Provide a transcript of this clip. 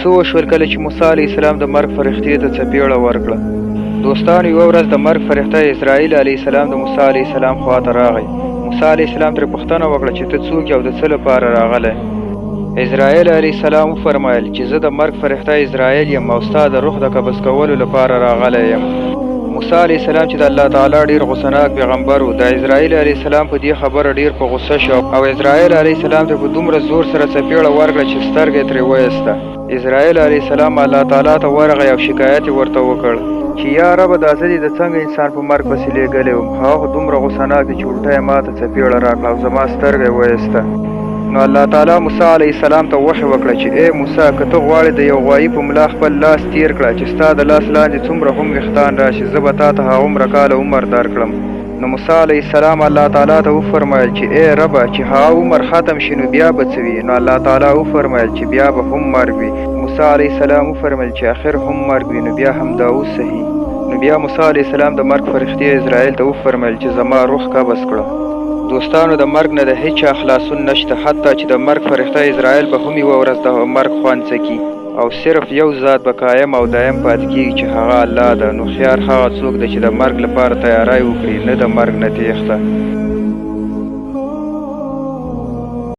څه وشول کله چې موسی علیه السلام د مرګ فرښتې ته څپېړه ورکړه. دوستانو یوه ورځ د مرګ فرښته اسرائیل علیه السلام د موسی علیه السلام خواته راغی. موسی علیه السلام ترې پوښتنه وکړه چې ته څوک یې او د څه لپاره راغلی. اسرائیل علیه السلام وفرمایل چې زه د مرګ فرښته اسرائیل یم او ستا د روح د قبض کولو لپاره راغلی یم. موسی علیه السلام چې د الله تعالی ډېر غوسناک پیغمبر و، د اسرائیل علیه السلام په دې خبره ډېر په غوسه شو او اسرائیل علیه السلام ته په دومره زور سره څپېړه ورکړه چې سترګه یې ترې وایسته. اسرائیل علیه السلام الله تعالی ته ورغی او شکایت یې ورته وکړ چې یا ربه دا زه دې د څنګه انسان په مرګ پسې لېږلی وم. هغه خو دومره غوسناک دی چې الټه یې ما ته څپېړه راکړه او زما سترګه یې وایسته. نو الله تعالی موسی علیه السلام ته وحی وکړه چې ای موسی که ته غواړې د یو غوایي په ملا خپل لاس تیر کړه چې ستا د لاس لاندې څومره هم ویښتان راشي زه به تا ته هغومره کاله عمر درکړم. نو موسی علیه السلام الله تعالی ته وفرمایل چې ای ربه چې هغه عمر ختم شي نو بیا به څه وي؟ نو الله تعالی وفرمایل چې بیا به هم مرګ وي. موسی علیه السلام وفرمایل چې آخر هم مرګ وي. نو بیا هم دا اوس صحیح. نو بیا موسی علیه السلام د مرګ فرښتې اسرائیل ته وفرمایل چې زما روح قبض کړه. دوستانو د مرګ نه د هیچا خلاصون نشته، حتی چې د مرګ فرښته اسرائیل به هم یوه ورځ د مرګ خوند څکي او صرف یو ذات به قایم او دایم پاتې کېږي چې هغه الله ده. نو خیار هغه څوک ده چې د مرګ لپاره تیاری وکړي، نه د مرګ نه تېښته.